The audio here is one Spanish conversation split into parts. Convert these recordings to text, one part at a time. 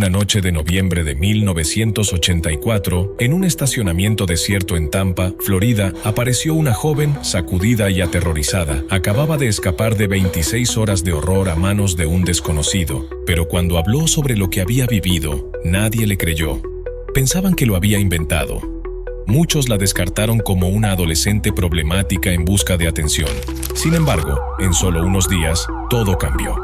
Una noche de noviembre de 1984, en un estacionamiento desierto en Tampa, Florida, apareció una joven sacudida y aterrorizada. Acababa de escapar de 26 horas de horror a manos de un desconocido, pero cuando habló sobre lo que había vivido, nadie le creyó. Pensaban que lo había inventado. Muchos la descartaron como una adolescente problemática en busca de atención. Sin embargo, en solo unos días, todo cambió.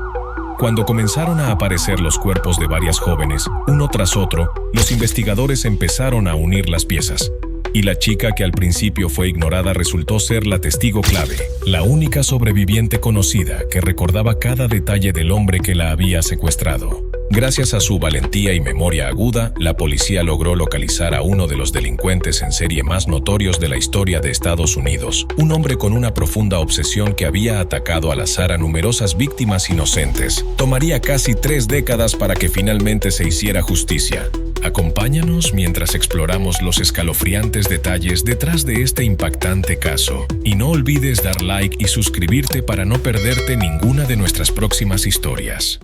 Cuando comenzaron a aparecer los cuerpos de varias jóvenes, uno tras otro, los investigadores empezaron a unir las piezas. Y la chica que al principio fue ignorada resultó ser la testigo clave, la única sobreviviente conocida que recordaba cada detalle del hombre que la había secuestrado. Gracias a su valentía y memoria aguda, la policía logró localizar a uno de los delincuentes en serie más notorios de la historia de Estados Unidos, un hombre con una profunda obsesión que había atacado al azar a numerosas víctimas inocentes. Tomaría casi 3 décadas para que finalmente se hiciera justicia. Acompáñanos mientras exploramos los escalofriantes detalles detrás de este impactante caso. Y no olvides dar like y suscribirte para no perderte ninguna de nuestras próximas historias.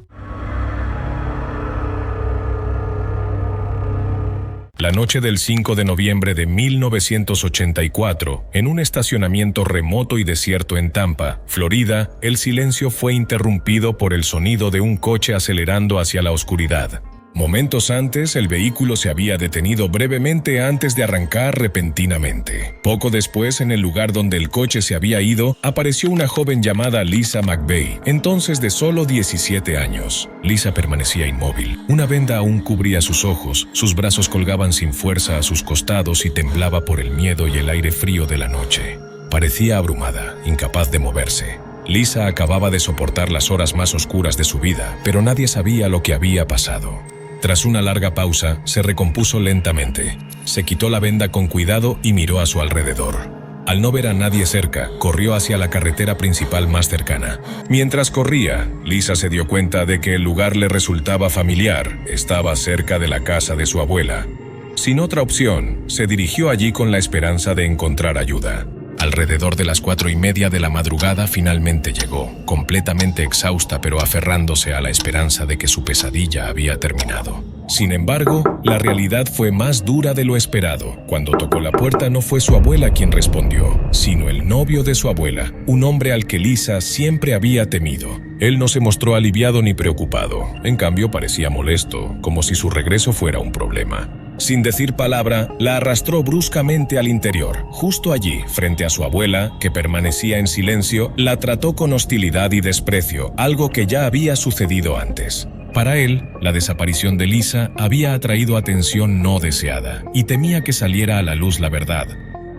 La noche del 5 de noviembre de 1984, en un estacionamiento remoto y desierto en Tampa, Florida, el silencio fue interrumpido por el sonido de un coche acelerando hacia la oscuridad. Momentos antes, el vehículo se había detenido brevemente antes de arrancar repentinamente. Poco después, en el lugar donde el coche se había ido, apareció una joven llamada Lisa McVeigh, entonces de solo 17 años. Lisa permanecía inmóvil. Una venda aún cubría sus ojos, sus brazos colgaban sin fuerza a sus costados y temblaba por el miedo y el aire frío de la noche. Parecía abrumada, incapaz de moverse. Lisa acababa de soportar las horas más oscuras de su vida, pero nadie sabía lo que había pasado. Tras una larga pausa, se recompuso lentamente. Se quitó la venda con cuidado y miró a su alrededor. Al no ver a nadie cerca, corrió hacia la carretera principal más cercana. Mientras corría, Lisa se dio cuenta de que el lugar le resultaba familiar. Estaba cerca de la casa de su abuela. Sin otra opción, se dirigió allí con la esperanza de encontrar ayuda. Alrededor de las 4:30 de la madrugada finalmente llegó, completamente exhausta pero aferrándose a la esperanza de que su pesadilla había terminado. Sin embargo, la realidad fue más dura de lo esperado. Cuando tocó la puerta no fue su abuela quien respondió, sino el novio de su abuela, un hombre al que Lisa siempre había temido. Él no se mostró aliviado ni preocupado, en cambio parecía molesto, como si su regreso fuera un problema. Sin decir palabra, la arrastró bruscamente al interior. Justo allí, frente a su abuela, que permanecía en silencio, la trató con hostilidad y desprecio, algo que ya había sucedido antes. Para él, la desaparición de Lisa había atraído atención no deseada, y temía que saliera a la luz la verdad.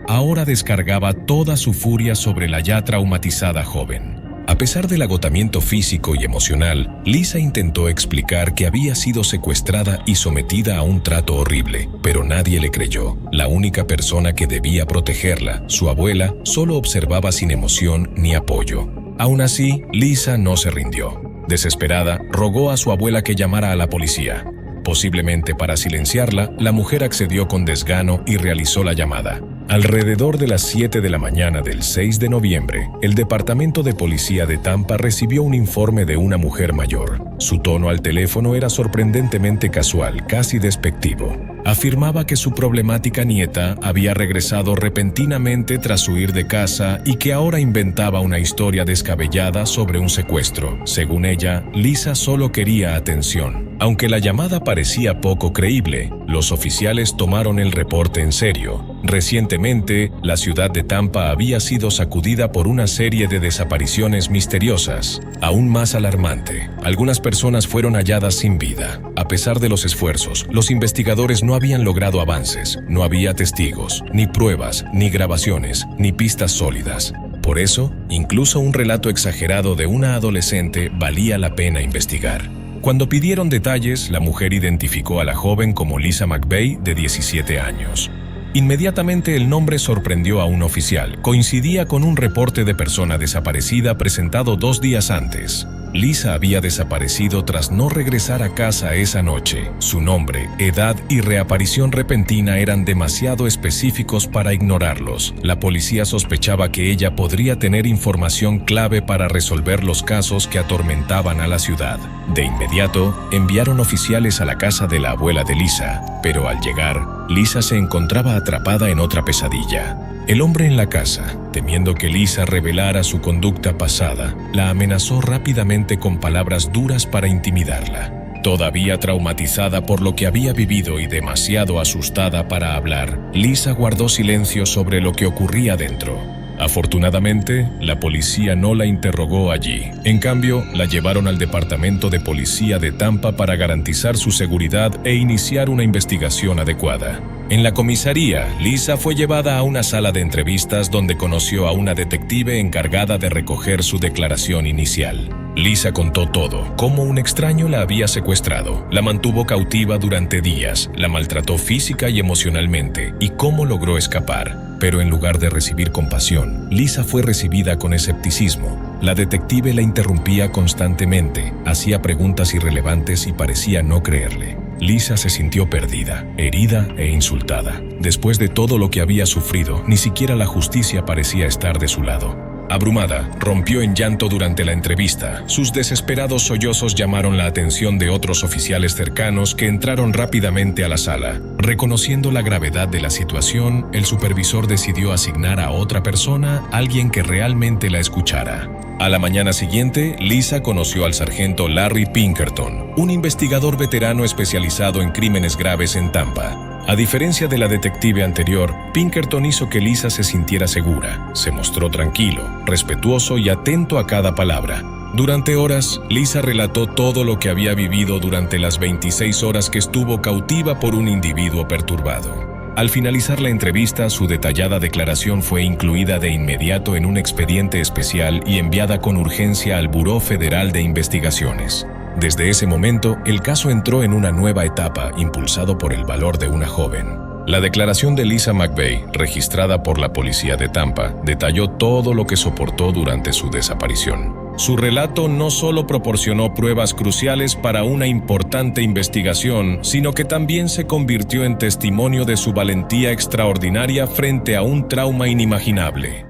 Ahora descargaba toda su furia sobre la ya traumatizada joven. A pesar del agotamiento físico y emocional, Lisa intentó explicar que había sido secuestrada y sometida a un trato horrible, pero nadie le creyó. La única persona que debía protegerla, su abuela, solo observaba sin emoción ni apoyo. Aún así, Lisa no se rindió. Desesperada, rogó a su abuela que llamara a la policía. Posiblemente para silenciarla, la mujer accedió con desgano y realizó la llamada. Alrededor de las 7 de la mañana del 6 de noviembre, el Departamento de Policía de Tampa recibió un informe de una mujer mayor. Su tono al teléfono era sorprendentemente casual, casi despectivo. Afirmaba que su problemática nieta había regresado repentinamente tras huir de casa y que ahora inventaba una historia descabellada sobre un secuestro. Según ella, Lisa solo quería atención. Aunque la llamada parecía poco creíble, los oficiales tomaron el reporte en serio. Recientemente, la ciudad de Tampa había sido sacudida por una serie de desapariciones misteriosas. Aún más alarmante, algunas personas fueron halladas sin vida. A pesar de los esfuerzos, los investigadores no habían logrado avances. No había testigos, ni pruebas, ni grabaciones, ni pistas sólidas. Por eso, incluso un relato exagerado de una adolescente valía la pena investigar. Cuando pidieron detalles, la mujer identificó a la joven como Lisa McVeigh, de 17 años. Inmediatamente el nombre sorprendió a un oficial. Coincidía con un reporte de persona desaparecida presentado 2 días antes. Lisa había desaparecido tras no regresar a casa esa noche. Su nombre, edad y reaparición repentina eran demasiado específicos para ignorarlos. La policía sospechaba que ella podría tener información clave para resolver los casos que atormentaban a la ciudad. De inmediato, enviaron oficiales a la casa de la abuela de Lisa, pero al llegar, Lisa se encontraba atrapada en otra pesadilla. El hombre en la casa, temiendo que Lisa revelara su conducta pasada, la amenazó rápidamente con palabras duras para intimidarla. Todavía traumatizada por lo que había vivido y demasiado asustada para hablar, Lisa guardó silencio sobre lo que ocurría dentro. Afortunadamente, la policía no la interrogó allí. En cambio, la llevaron al departamento de policía de Tampa para garantizar su seguridad e iniciar una investigación adecuada. En la comisaría, Lisa fue llevada a una sala de entrevistas donde conoció a una detective encargada de recoger su declaración inicial. Lisa contó todo, cómo un extraño la había secuestrado, la mantuvo cautiva durante días, la maltrató física y emocionalmente, y cómo logró escapar. Pero en lugar de recibir compasión, Lisa fue recibida con escepticismo. La detective la interrumpía constantemente, hacía preguntas irrelevantes y parecía no creerle. Lisa se sintió perdida, herida e insultada. Después de todo lo que había sufrido, ni siquiera la justicia parecía estar de su lado. Abrumada, rompió en llanto durante la entrevista. Sus desesperados sollozos llamaron la atención de otros oficiales cercanos que entraron rápidamente a la sala. Reconociendo la gravedad de la situación, el supervisor decidió asignar a otra persona, alguien que realmente la escuchara. A la mañana siguiente, Lisa conoció al sargento Larry Pinkerton, un investigador veterano especializado en crímenes graves en Tampa. A diferencia de la detective anterior, Pinkerton hizo que Lisa se sintiera segura. Se mostró tranquilo, respetuoso y atento a cada palabra. Durante horas, Lisa relató todo lo que había vivido durante las 26 horas que estuvo cautiva por un individuo perturbado. Al finalizar la entrevista, su detallada declaración fue incluida de inmediato en un expediente especial y enviada con urgencia al Buró Federal de Investigaciones. Desde ese momento, el caso entró en una nueva etapa, impulsado por el valor de una joven. La declaración de Lisa McVeigh, registrada por la policía de Tampa, detalló todo lo que soportó durante su desaparición. Su relato no solo proporcionó pruebas cruciales para una importante investigación, sino que también se convirtió en testimonio de su valentía extraordinaria frente a un trauma inimaginable.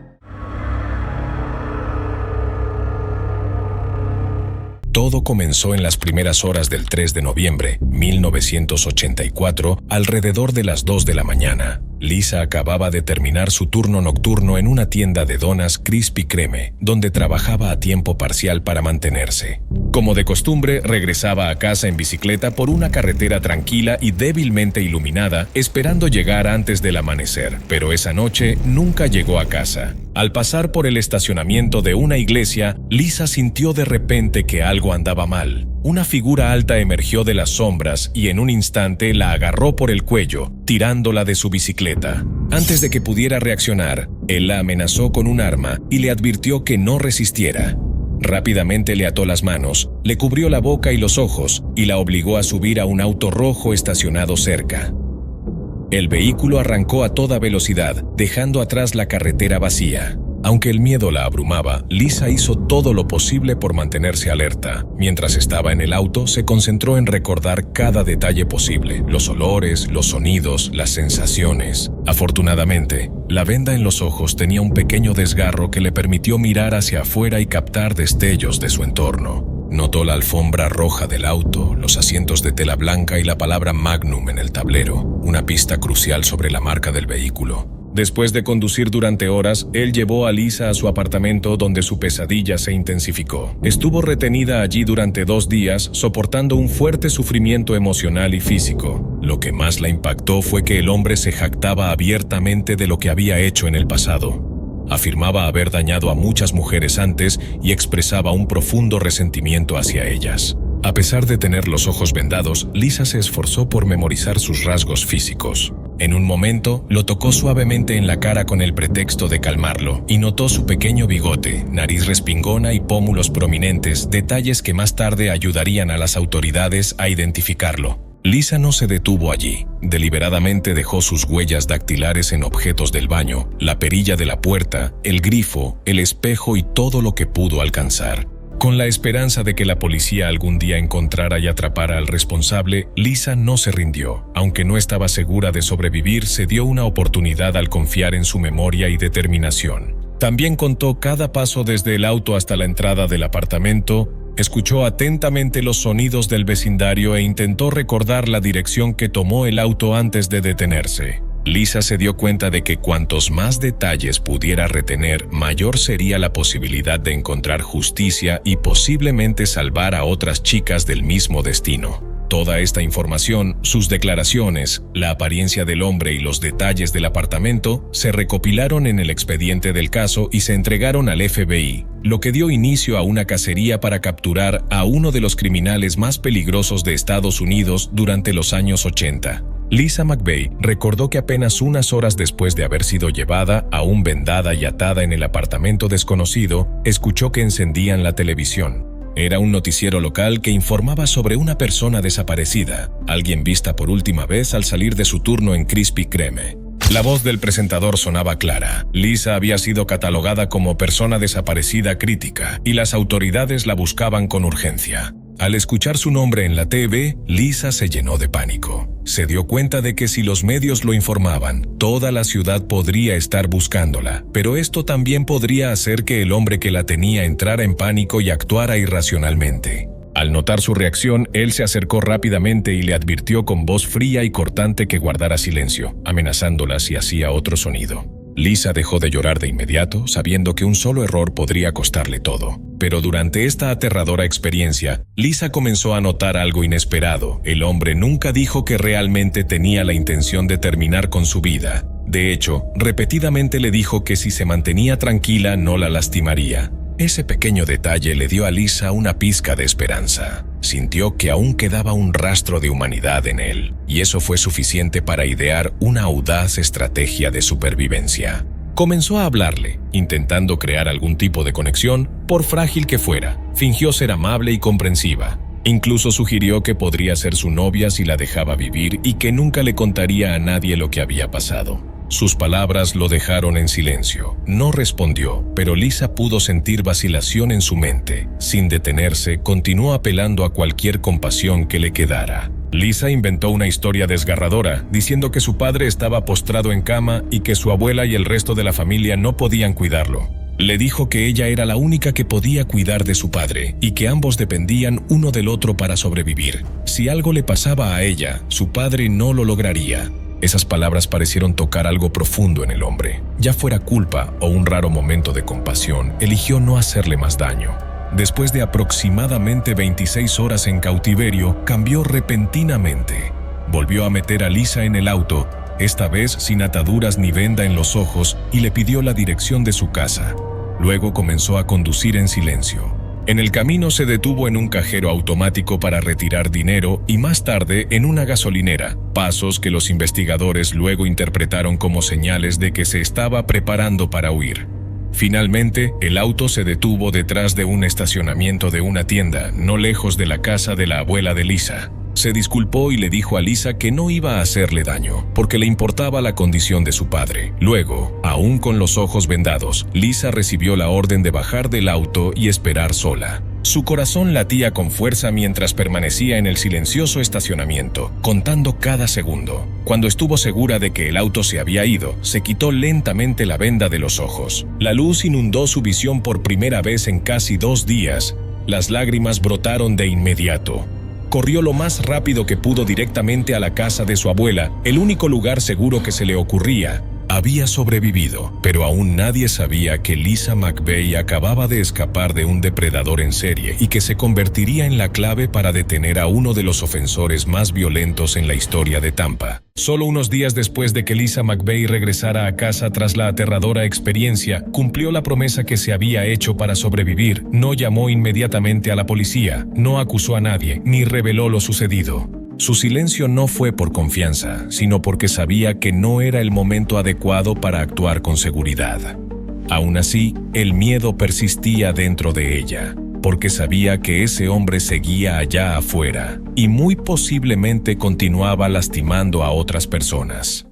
Todo comenzó en las primeras horas del 3 de noviembre, 1984, alrededor de las 2 de la mañana. Lisa acababa de terminar su turno nocturno en una tienda de donas Krispy Kreme, donde trabajaba a tiempo parcial para mantenerse. Como de costumbre, regresaba a casa en bicicleta por una carretera tranquila y débilmente iluminada, esperando llegar antes del amanecer, pero esa noche nunca llegó a casa. Al pasar por el estacionamiento de una iglesia, Lisa sintió de repente que algo andaba mal. Una figura alta emergió de las sombras y en un instante la agarró por el cuello, tirándola de su bicicleta. Antes de que pudiera reaccionar, él la amenazó con un arma y le advirtió que no resistiera. Rápidamente le ató las manos, le cubrió la boca y los ojos y la obligó a subir a un auto rojo estacionado cerca. El vehículo arrancó a toda velocidad, dejando atrás la carretera vacía. Aunque el miedo la abrumaba, Lisa hizo todo lo posible por mantenerse alerta. Mientras estaba en el auto, se concentró en recordar cada detalle posible, los olores, los sonidos, las sensaciones. Afortunadamente, la venda en los ojos tenía un pequeño desgarro que le permitió mirar hacia afuera y captar destellos de su entorno. Notó la alfombra roja del auto, los asientos de tela blanca y la palabra Magnum en el tablero, una pista crucial sobre la marca del vehículo. Después de conducir durante horas, él llevó a Lisa a su apartamento donde su pesadilla se intensificó. Estuvo retenida allí durante 2 días, soportando un fuerte sufrimiento emocional y físico. Lo que más la impactó fue que el hombre se jactaba abiertamente de lo que había hecho en el pasado. Afirmaba haber dañado a muchas mujeres antes y expresaba un profundo resentimiento hacia ellas. A pesar de tener los ojos vendados, Lisa se esforzó por memorizar sus rasgos físicos. En un momento, lo tocó suavemente en la cara con el pretexto de calmarlo y notó su pequeño bigote, nariz respingona y pómulos prominentes, detalles que más tarde ayudarían a las autoridades a identificarlo. Lisa no se detuvo allí. Deliberadamente dejó sus huellas dactilares en objetos del baño, la perilla de la puerta, el grifo, el espejo y todo lo que pudo alcanzar. Con la esperanza de que la policía algún día encontrara y atrapara al responsable, Lisa no se rindió. Aunque no estaba segura de sobrevivir, se dio una oportunidad al confiar en su memoria y determinación. También contó cada paso desde el auto hasta la entrada del apartamento, escuchó atentamente los sonidos del vecindario e intentó recordar la dirección que tomó el auto antes de detenerse. Lisa se dio cuenta de que cuantos más detalles pudiera retener, mayor sería la posibilidad de encontrar justicia y posiblemente salvar a otras chicas del mismo destino. Toda esta información, sus declaraciones, la apariencia del hombre y los detalles del apartamento se recopilaron en el expediente del caso y se entregaron al FBI, lo que dio inicio a una cacería para capturar a uno de los criminales más peligrosos de Estados Unidos durante los años 80. Lisa McVeigh recordó que apenas unas horas después de haber sido llevada, aún vendada y atada en el apartamento desconocido, escuchó que encendían la televisión. Era un noticiero local que informaba sobre una persona desaparecida, alguien vista por última vez al salir de su turno en Krispy Kreme. La voz del presentador sonaba clara. Lisa había sido catalogada como persona desaparecida crítica y las autoridades la buscaban con urgencia. Al escuchar su nombre en la TV, Lisa se llenó de pánico. Se dio cuenta de que si los medios lo informaban, toda la ciudad podría estar buscándola, pero esto también podría hacer que el hombre que la tenía entrara en pánico y actuara irracionalmente. Al notar su reacción, él se acercó rápidamente y le advirtió con voz fría y cortante que guardara silencio, amenazándola si hacía otro sonido. Lisa dejó de llorar de inmediato, sabiendo que un solo error podría costarle todo. Pero durante esta aterradora experiencia, Lisa comenzó a notar algo inesperado. El hombre nunca dijo que realmente tenía la intención de terminar con su vida. De hecho, repetidamente le dijo que si se mantenía tranquila no la lastimaría. Ese pequeño detalle le dio a Lisa una pizca de esperanza. Sintió que aún quedaba un rastro de humanidad en él, y eso fue suficiente para idear una audaz estrategia de supervivencia. Comenzó a hablarle, intentando crear algún tipo de conexión, por frágil que fuera. Fingió ser amable y comprensiva. Incluso sugirió que podría ser su novia si la dejaba vivir y que nunca le contaría a nadie lo que había pasado. Sus palabras lo dejaron en silencio. No respondió, pero Lisa pudo sentir vacilación en su mente. Sin detenerse, continuó apelando a cualquier compasión que le quedara. Lisa inventó una historia desgarradora, diciendo que su padre estaba postrado en cama y que su abuela y el resto de la familia no podían cuidarlo. Le dijo que ella era la única que podía cuidar de su padre y que ambos dependían uno del otro para sobrevivir. Si algo le pasaba a ella, su padre no lo lograría. Esas palabras parecieron tocar algo profundo en el hombre. Ya fuera culpa o un raro momento de compasión, eligió no hacerle más daño. Después de aproximadamente 26 horas en cautiverio, cambió repentinamente. Volvió a meter a Lisa en el auto, esta vez sin ataduras ni venda en los ojos, y le pidió la dirección de su casa. Luego comenzó a conducir en silencio. En el camino se detuvo en un cajero automático para retirar dinero y más tarde en una gasolinera, pasos que los investigadores luego interpretaron como señales de que se estaba preparando para huir. Finalmente, el auto se detuvo detrás de un estacionamiento de una tienda, no lejos de la casa de la abuela de Lisa. Se disculpó y le dijo a Lisa que no iba a hacerle daño, porque le importaba la condición de su padre. Luego, aún con los ojos vendados, Lisa recibió la orden de bajar del auto y esperar sola. Su corazón latía con fuerza mientras permanecía en el silencioso estacionamiento, contando cada segundo. Cuando estuvo segura de que el auto se había ido, se quitó lentamente la venda de los ojos. La luz inundó su visión por primera vez en casi 2 días. Las lágrimas brotaron de inmediato. Corrió lo más rápido que pudo directamente a la casa de su abuela, el único lugar seguro que se le ocurría. Había sobrevivido, pero aún nadie sabía que Lisa McVeigh acababa de escapar de un depredador en serie y que se convertiría en la clave para detener a uno de los ofensores más violentos en la historia de Tampa. Solo unos días después de que Lisa McVeigh regresara a casa tras la aterradora experiencia, cumplió la promesa que se había hecho para sobrevivir. No llamó inmediatamente a la policía, no acusó a nadie, ni reveló lo sucedido. Su silencio no fue por confianza, sino porque sabía que no era el momento adecuado para actuar con seguridad. Aún así, el miedo persistía dentro de ella, porque sabía que ese hombre seguía allá afuera y muy posiblemente continuaba lastimando a otras personas.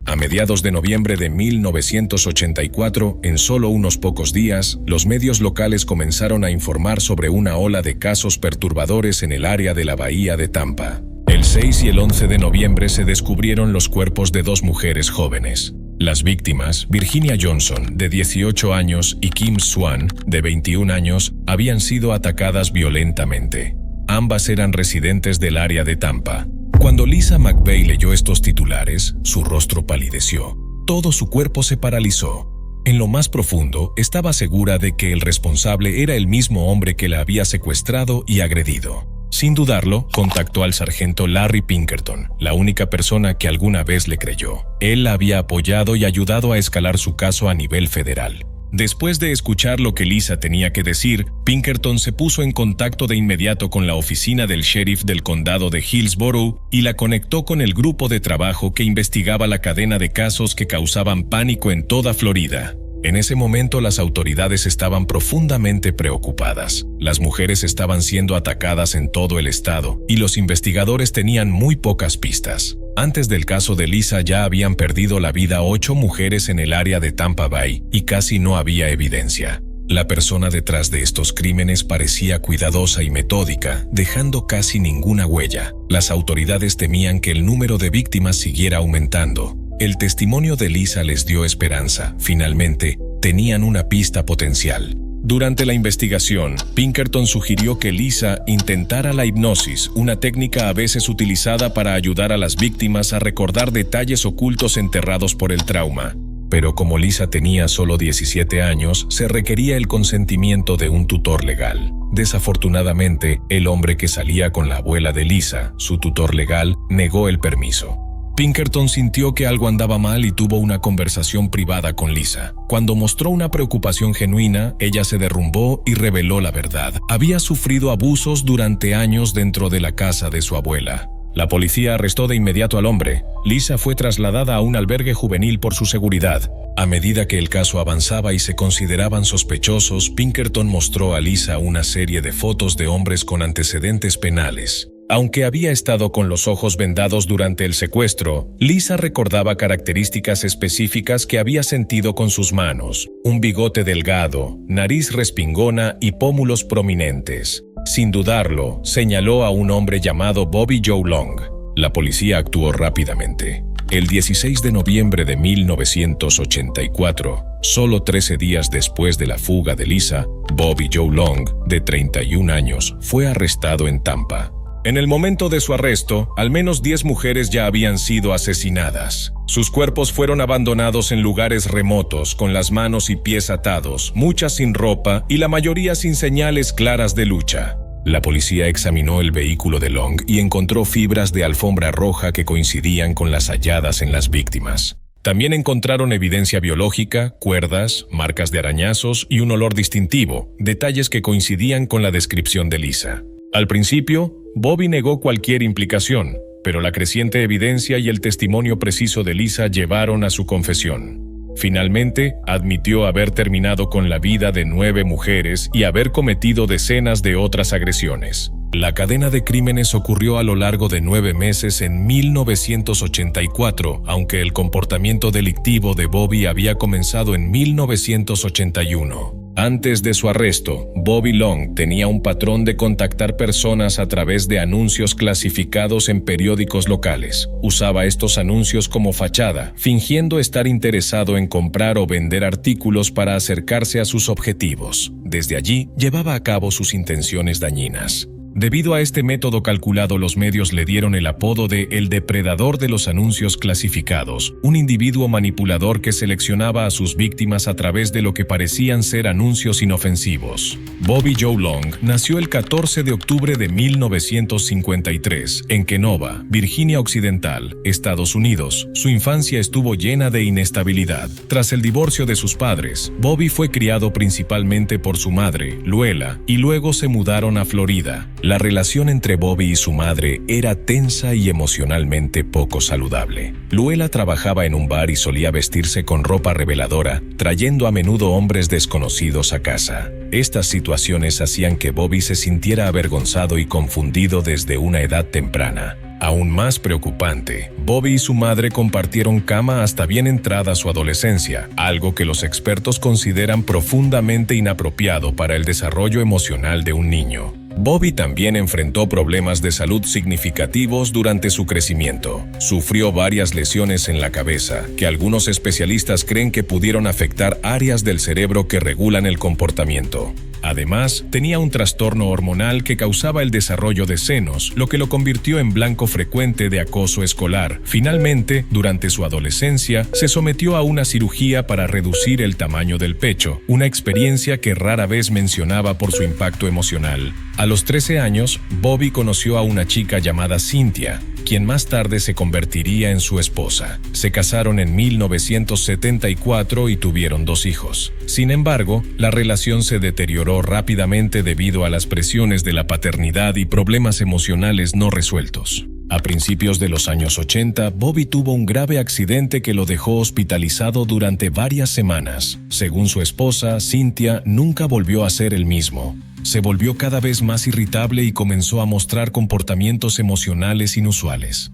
A mediados de noviembre de 1984, en solo unos pocos días, los medios locales comenzaron a informar sobre una ola de casos perturbadores en el área de la bahía de Tampa. El 6 y el 11 de noviembre se descubrieron los cuerpos de dos mujeres jóvenes. Las víctimas, Virginia Johnson, de 18 años, y Kim Swan, de 21 años, habían sido atacadas violentamente. Ambas eran residentes del área de Tampa. Cuando Lisa McVeigh leyó estos titulares, su rostro palideció. Todo su cuerpo se paralizó. En lo más profundo, estaba segura de que el responsable era el mismo hombre que la había secuestrado y agredido. Sin dudarlo, contactó al sargento Larry Pinkerton, la única persona que alguna vez le creyó. Él la había apoyado y ayudado a escalar su caso a nivel federal. Después de escuchar lo que Lisa tenía que decir, Pinkerton se puso en contacto de inmediato con la oficina del sheriff del condado de Hillsborough y la conectó con el grupo de trabajo que investigaba la cadena de casos que causaban pánico en toda Florida. En ese momento las autoridades estaban profundamente preocupadas. Las mujeres estaban siendo atacadas en todo el estado y los investigadores tenían muy pocas pistas. Antes del caso de Lisa ya habían perdido la vida 8 mujeres en el área de Tampa Bay y casi no había evidencia. La persona detrás de estos crímenes parecía cuidadosa y metódica, dejando casi ninguna huella. Las autoridades temían que el número de víctimas siguiera aumentando. El testimonio de Lisa les dio esperanza. Finalmente, tenían una pista potencial. Durante la investigación, Pinkerton sugirió que Lisa intentara la hipnosis, una técnica a veces utilizada para ayudar a las víctimas a recordar detalles ocultos enterrados por el trauma. Pero como Lisa tenía solo 17 años, se requería el consentimiento de un tutor legal. Desafortunadamente, el hombre que salía con la abuela de Lisa, su tutor legal, negó el permiso. Pinkerton sintió que algo andaba mal y tuvo una conversación privada con Lisa. Cuando mostró una preocupación genuina, ella se derrumbó y reveló la verdad. Había sufrido abusos durante años dentro de la casa de su abuela. La policía arrestó de inmediato al hombre. Lisa fue trasladada a un albergue juvenil por su seguridad. A medida que el caso avanzaba y se consideraban sospechosos, Pinkerton mostró a Lisa una serie de fotos de hombres con antecedentes penales. Aunque había estado con los ojos vendados durante el secuestro, Lisa recordaba características específicas que había sentido con sus manos: un bigote delgado, nariz respingona y pómulos prominentes. Sin dudarlo, señaló a un hombre llamado Bobby Joe Long. La policía actuó rápidamente. El 16 de noviembre de 1984, solo 13 días después de la fuga de Lisa, Bobby Joe Long, de 31 años, fue arrestado en Tampa. En el momento de su arresto, al menos 10 mujeres ya habían sido asesinadas. Sus cuerpos fueron abandonados en lugares remotos, con las manos y pies atados, muchas sin ropa y la mayoría sin señales claras de lucha. La policía examinó el vehículo de Long y encontró fibras de alfombra roja que coincidían con las halladas en las víctimas. También encontraron evidencia biológica, cuerdas, marcas de arañazos y un olor distintivo, detalles que coincidían con la descripción de Lisa. Al principio, Bobby negó cualquier implicación, pero la creciente evidencia y el testimonio preciso de Lisa llevaron a su confesión. Finalmente, admitió haber terminado con la vida de 9 mujeres y haber cometido decenas de otras agresiones. La cadena de crímenes ocurrió a lo largo de 9 meses en 1984, aunque el comportamiento delictivo de Bobby había comenzado en 1981. Antes de su arresto, Bobby Long tenía un patrón de contactar personas a través de anuncios clasificados en periódicos locales. Usaba estos anuncios como fachada, fingiendo estar interesado en comprar o vender artículos para acercarse a sus objetivos. Desde allí, llevaba a cabo sus intenciones dañinas. Debido a este método calculado, los medios le dieron el apodo de el depredador de los anuncios clasificados, un individuo manipulador que seleccionaba a sus víctimas a través de lo que parecían ser anuncios inofensivos. Bobby Joe Long nació el 14 de octubre de 1953 en Kenova, Virginia Occidental, Estados Unidos. Su infancia estuvo llena de inestabilidad. Tras el divorcio de sus padres, Bobby fue criado principalmente por su madre, Luella, y luego se mudaron a Florida. La relación entre Bobby y su madre era tensa y emocionalmente poco saludable. Luella trabajaba en un bar y solía vestirse con ropa reveladora, trayendo a menudo hombres desconocidos a casa. Estas situaciones hacían que Bobby se sintiera avergonzado y confundido desde una edad temprana. Aún más preocupante, Bobby y su madre compartieron cama hasta bien entrada su adolescencia, algo que los expertos consideran profundamente inapropiado para el desarrollo emocional de un niño. Bobby también enfrentó problemas de salud significativos durante su crecimiento. Sufrió varias lesiones en la cabeza, que algunos especialistas creen que pudieron afectar áreas del cerebro que regulan el comportamiento. Además, tenía un trastorno hormonal que causaba el desarrollo de senos, lo que lo convirtió en blanco frecuente de acoso escolar. Finalmente, durante su adolescencia, se sometió a una cirugía para reducir el tamaño del pecho, una experiencia que rara vez mencionaba por su impacto emocional. A los 13 años, Bobby conoció a una chica llamada Cynthia, quien más tarde se convertiría en su esposa. Se casaron en 1974 y tuvieron 2 hijos. Sin embargo, la relación se deterioró rápidamente debido a las presiones de la paternidad y problemas emocionales no resueltos. A principios de los años 80, Bobby tuvo un grave accidente que lo dejó hospitalizado durante varias semanas. Según su esposa, Cynthia nunca volvió a ser el mismo. Se volvió cada vez más irritable y comenzó a mostrar comportamientos emocionales inusuales.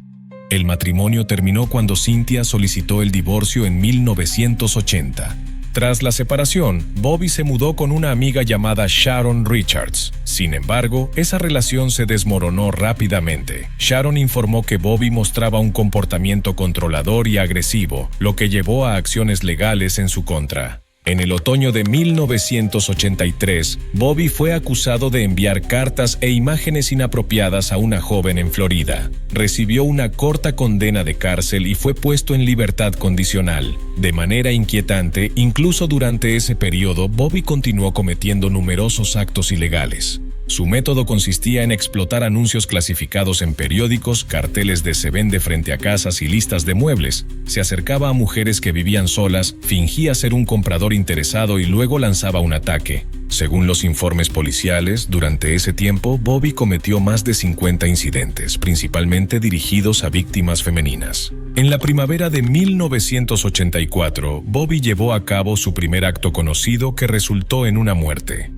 El matrimonio terminó cuando Cynthia solicitó el divorcio en 1980. Tras la separación, Bobby se mudó con una amiga llamada Sharon Richards. Sin embargo, esa relación se desmoronó rápidamente. Sharon informó que Bobby mostraba un comportamiento controlador y agresivo, lo que llevó a acciones legales en su contra. En el otoño de 1983, Bobby fue acusado de enviar cartas e imágenes inapropiadas a una joven en Florida. Recibió una corta condena de cárcel y fue puesto en libertad condicional. De manera inquietante, incluso durante ese periodo, Bobby continuó cometiendo numerosos actos ilegales. Su método consistía en explotar anuncios clasificados en periódicos, carteles de se vende frente a casas y listas de muebles. Se acercaba a mujeres que vivían solas, fingía ser un comprador interesado y luego lanzaba un ataque. Según los informes policiales, durante ese tiempo, Bobby cometió más de 50 incidentes, principalmente dirigidos a víctimas femeninas. En la primavera de 1984, Bobby llevó a cabo su primer acto conocido que resultó en una muerte.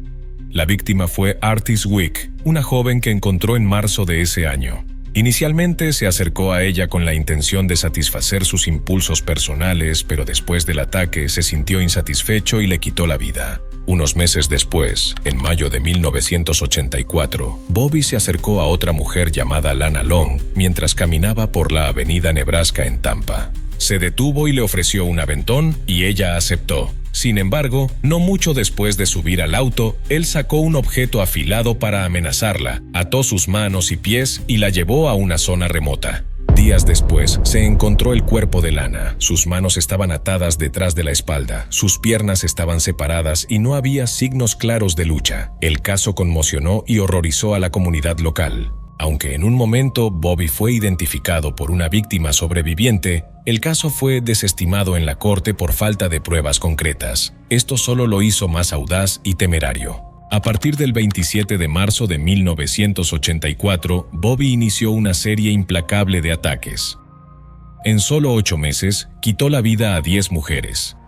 La víctima fue Artis Wick, una joven que encontró en marzo de ese año. Inicialmente se acercó a ella con la intención de satisfacer sus impulsos personales, pero después del ataque se sintió insatisfecho y le quitó la vida. Unos meses después, en mayo de 1984, Bobby se acercó a otra mujer llamada Lana Long mientras caminaba por la avenida Nebraska en Tampa. Se detuvo y le ofreció un aventón y ella aceptó. Sin embargo, no mucho después de subir al auto, él sacó un objeto afilado para amenazarla, ató sus manos y pies y la llevó a una zona remota. Días después, se encontró el cuerpo de Lana. Sus manos estaban atadas detrás de la espalda, sus piernas estaban separadas y no había signos claros de lucha. El caso conmocionó y horrorizó a la comunidad local. Aunque en un momento Bobby fue identificado por una víctima sobreviviente, el caso fue desestimado en la corte por falta de pruebas concretas. Esto solo lo hizo más audaz y temerario. A partir del 27 de marzo de 1984, Bobby inició una serie implacable de ataques. En solo 8 meses, quitó la vida a 10 mujeres.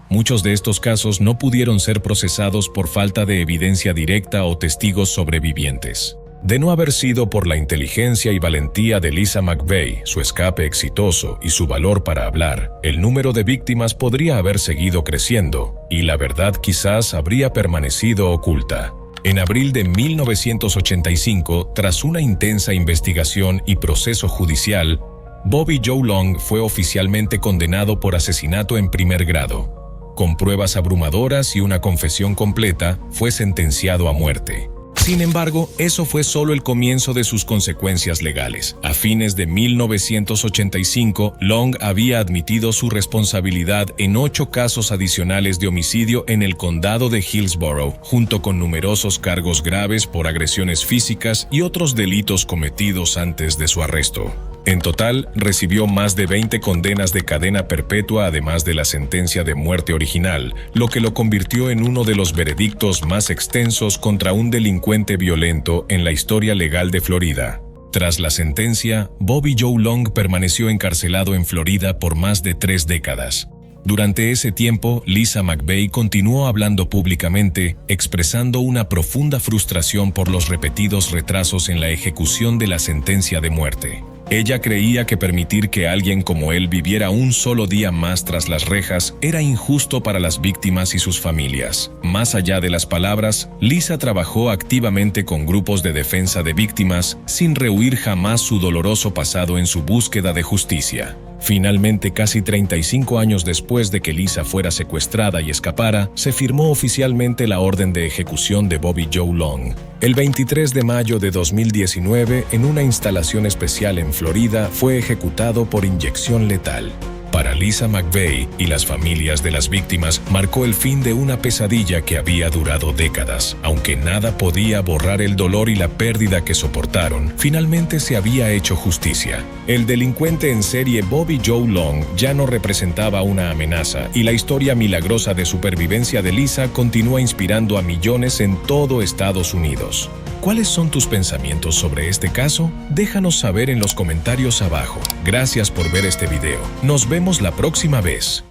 Muchos de estos casos no pudieron ser procesados por falta de evidencia directa o testigos sobrevivientes. De no haber sido por la inteligencia y valentía de Lisa McVeigh, su escape exitoso y su valor para hablar, el número de víctimas podría haber seguido creciendo, y la verdad quizás habría permanecido oculta. En abril de 1985, tras una intensa investigación y proceso judicial, Bobby Joe Long fue oficialmente condenado por asesinato en primer grado. Con pruebas abrumadoras y una confesión completa, fue sentenciado a muerte. Sin embargo, eso fue solo el comienzo de sus consecuencias legales. A fines de 1985, Long había admitido su responsabilidad en 8 casos adicionales de homicidio en el condado de Hillsborough, junto con numerosos cargos graves por agresiones físicas y otros delitos cometidos antes de su arresto. En total, recibió más de 20 condenas de cadena perpetua además de la sentencia de muerte original, lo que lo convirtió en uno de los veredictos más extensos contra un delincuente violento en la historia legal de Florida. Tras la sentencia, Bobby Joe Long permaneció encarcelado en Florida por más de 3 décadas. Durante ese tiempo, Lisa McVey continuó hablando públicamente, expresando una profunda frustración por los repetidos retrasos en la ejecución de la sentencia de muerte. Ella creía que permitir que alguien como él viviera un solo día más tras las rejas era injusto para las víctimas y sus familias. Más allá de las palabras, Lisa trabajó activamente con grupos de defensa de víctimas, sin rehuir jamás su doloroso pasado en su búsqueda de justicia. Finalmente, casi 35 años después de que Lisa fuera secuestrada y escapara, se firmó oficialmente la orden de ejecución de Bobby Joe Long. El 23 de mayo de 2019, en una instalación especial en Florida, fue ejecutado por inyección letal. Para Lisa McVey y las familias de las víctimas, marcó el fin de una pesadilla que había durado décadas. Aunque nada podía borrar el dolor y la pérdida que soportaron, finalmente se había hecho justicia. El delincuente en serie Bobby Joe Long ya no representaba una amenaza, y la historia milagrosa de supervivencia de Lisa continúa inspirando a millones en todo Estados Unidos. ¿Cuáles son tus pensamientos sobre este caso? Déjanos saber en los comentarios abajo. Gracias por ver este video. Nos vemos la próxima vez.